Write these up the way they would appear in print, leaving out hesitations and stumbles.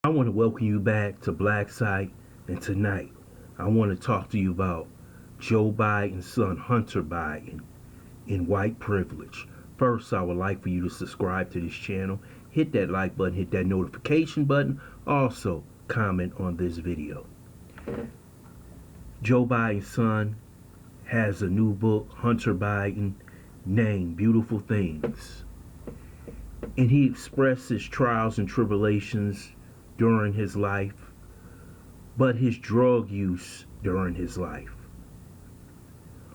I want to welcome you back to Black Site, and tonight I want to talk to you about Joe Biden's son, Hunter Biden, in white privilege. First, I would like for you to subscribe to this channel, hit that like button, hit that notification button, also comment on this video. Joe Biden's son has a new book, Hunter Biden, named Beautiful Things. And he expressed his trials and tribulations during his life, but his drug use during his life.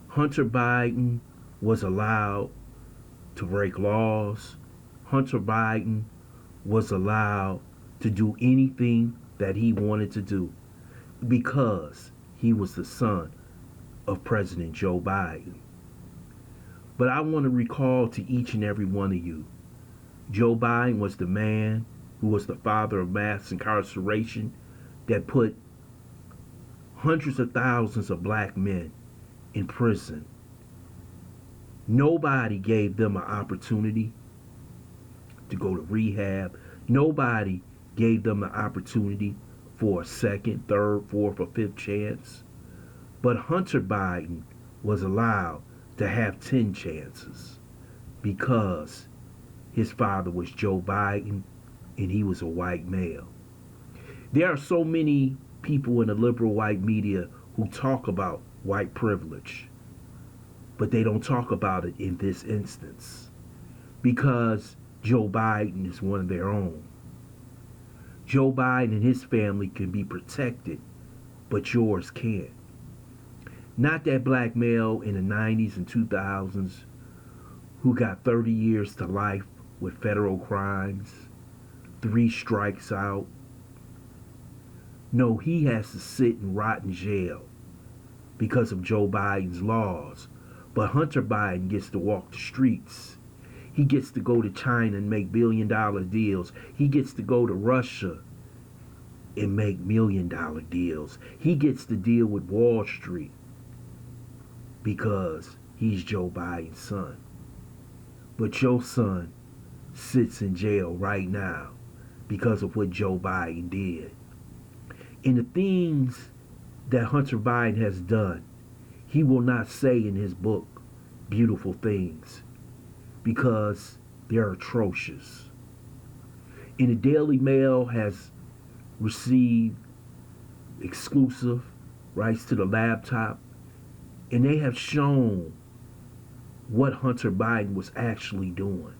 Hunter Biden was allowed to break laws. Hunter Biden was allowed to do anything that he wanted to do because he was the son of President Joe Biden. But I want to recall to each and every one of you, Joe Biden was the man who was the father of mass incarceration that put hundreds of thousands of black men in prison. Nobody gave them an opportunity to go to rehab. Nobody gave them an opportunity for a second, third, fourth, or fifth chance. But Hunter Biden was allowed to have 10 chances because his father was Joe Biden and he was a white male. There are so many people in the liberal white media who talk about white privilege, but they don't talk about it in this instance because Joe Biden is one of their own. Joe Biden and his family can be protected, but yours can't. Not that black male in the 90s and 2000s who got 30 years to life with federal crimes, 3 strikes out. No, he has to sit and rot in jail because of Joe Biden's laws. But Hunter Biden gets to walk the streets. He gets to go to China and make billion-dollar deals. He gets to go to Russia and make million-dollar deals. He gets to deal with Wall Street because he's Joe Biden's son. But your son sits in jail right now because of what Joe Biden did. And the things that Hunter Biden has done, he will not say in his book, Beautiful Things, because they're atrocious. And the Daily Mail has received exclusive rights to the laptop, and they have shown what Hunter Biden was actually doing.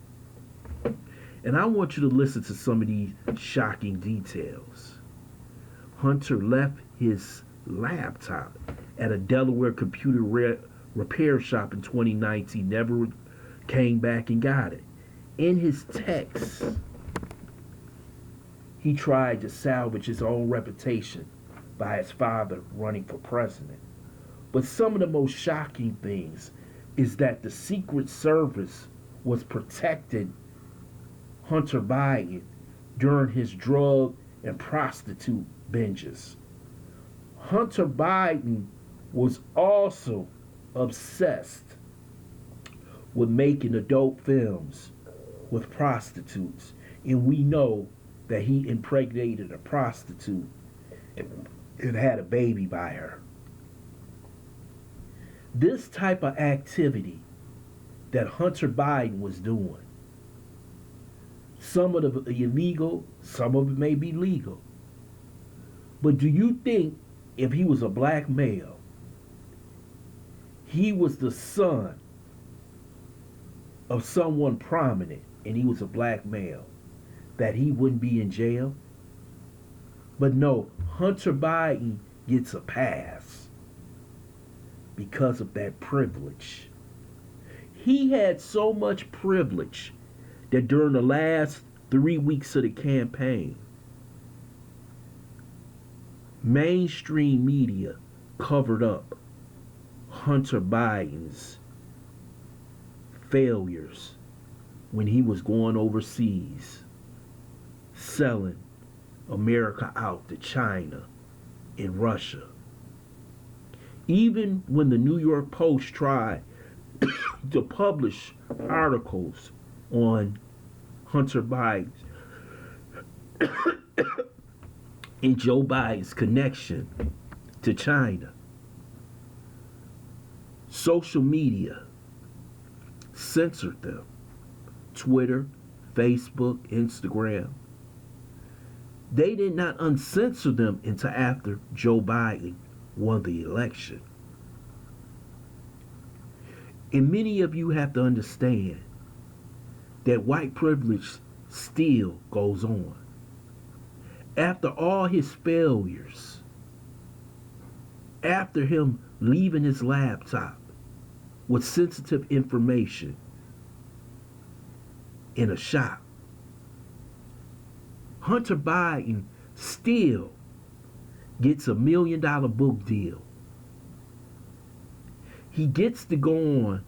And I want you to listen to some of these shocking details. Hunter left his laptop at a Delaware computer repair shop in 2019, never came back and got it. In his text, he tried to salvage his own reputation by his father running for president. But some of the most shocking things is that the Secret Service was protecting Hunter Biden during his drug and prostitute binges. Hunter Biden was also obsessed with making adult films with prostitutes, and we know that he impregnated a prostitute and had a baby by her. This type of activity that Hunter Biden was doing, some of it illegal, some of it may be legal. But do you think if he was a black male, he was the son of someone prominent, and he was a black male, that he wouldn't be in jail? But no, Hunter Biden gets a pass because of that privilege. He had so much privilege that during the last 3 weeks of the campaign, mainstream media covered up Hunter Biden's failures when he was going overseas, selling America out to China and Russia. Even when the New York Post tried to publish articles on Hunter Biden, in Joe Biden's connection to China. Social media censored them. Twitter, Facebook, Instagram. They did not uncensor them until after Joe Biden won the election. And many of you have to understand that white privilege still goes on. After all his failures, after him leaving his laptop with sensitive information in a shop, Hunter Biden still gets $1 million book deal. He gets to go on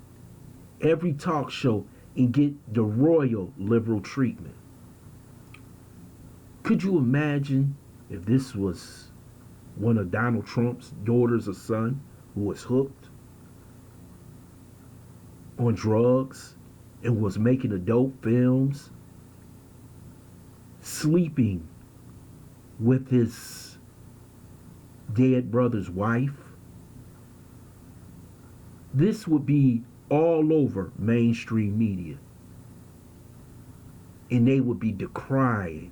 every talk show and get the royal liberal treatment. Could you imagine if this was one of Donald Trump's daughters or son who was hooked on drugs and was making adult films, sleeping with his dead brother's wife? This would be all over mainstream media. And they would be decrying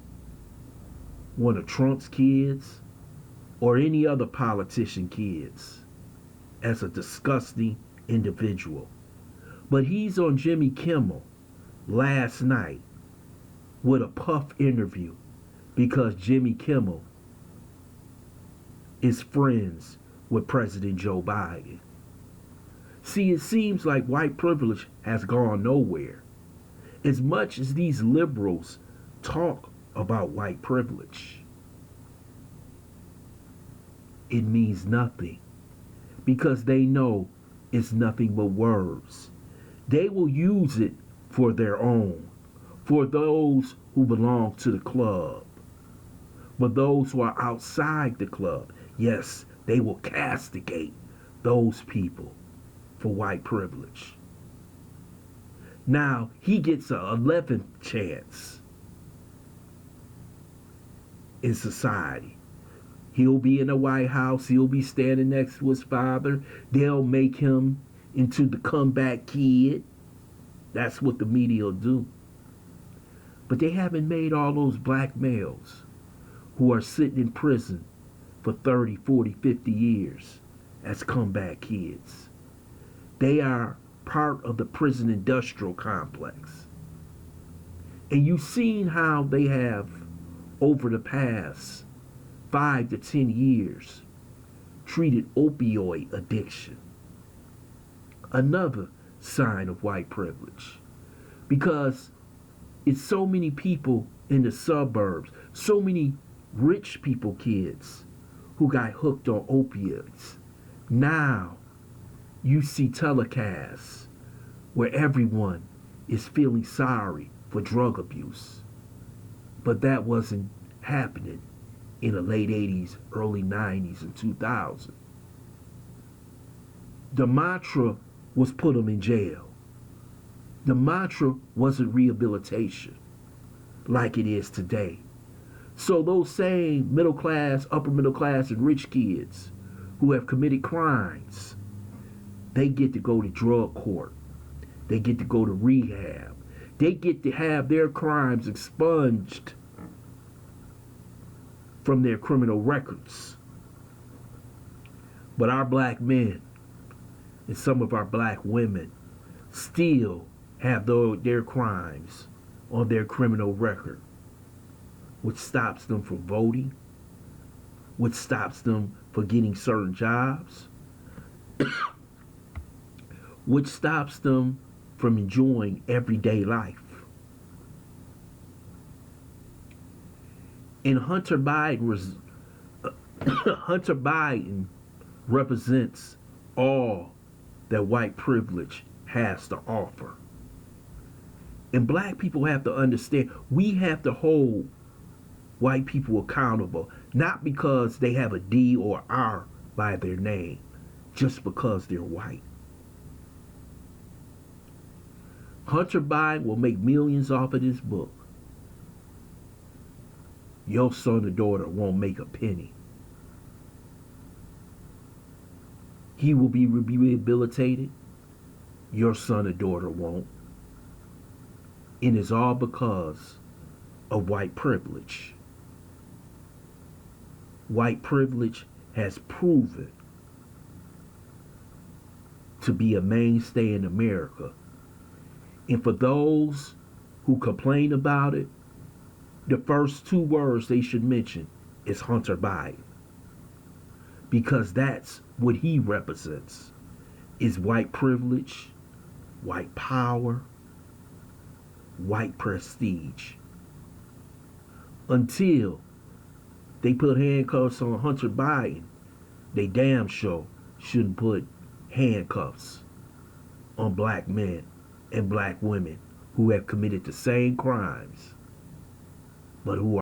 one of Trump's kids or any other politician kids as a disgusting individual. But he's on Jimmy Kimmel last night with a puff interview because Jimmy Kimmel is friends with President Joe Biden. See, it seems like white privilege has gone nowhere. As much as these liberals talk about white privilege, it means nothing because they know it's nothing but words. They will use it for their own, for those who belong to the club. But those who are outside the club, yes, they will castigate those people for white privilege. Now, he gets an 11th chance in society. He'll be in the White House. He'll be standing next to his father. They'll make him into the comeback kid. That's what the media will do. But they haven't made all those black males who are sitting in prison for 30, 40, 50 years as comeback kids. They are part of the prison industrial complex. And you've seen how they have, over the past 5 to 10 years, treated opioid addiction. Another sign of white privilege. Because it's so many people in the suburbs, so many rich people kids who got hooked on opiates. Now you see telecasts where everyone is feeling sorry for drug abuse. But that wasn't happening in the late 80s, early 90s, and 2000. The mantra was put them in jail. The mantra wasn't rehabilitation like it is today. So those same middle class, upper middle class, and rich kids who have committed crimes, they get to go to drug court. They get to go to rehab. They get to have their crimes expunged from their criminal records. But our black men and some of our black women still have their crimes on their criminal record, which stops them from voting, which stops them from getting certain jobs, which stops them from enjoying everyday life. And Hunter Biden represents all that white privilege has to offer. And black people have to understand, we have to hold white people accountable, not because they have a D or R by their name, just because they're white. Hunter Biden will make millions off of this book. your son or daughter won't make a penny. He will be rehabilitated. Your son or daughter won't. And it's all because of white privilege. White privilege has proven to be a mainstay in America. And for those who complain about it, the first two words they should mention is Hunter Biden. Because that's what he represents, is white privilege, white power, white prestige. Until they put handcuffs on Hunter Biden, they damn sure shouldn't put handcuffs on black men and black women who have committed the same crimes, but who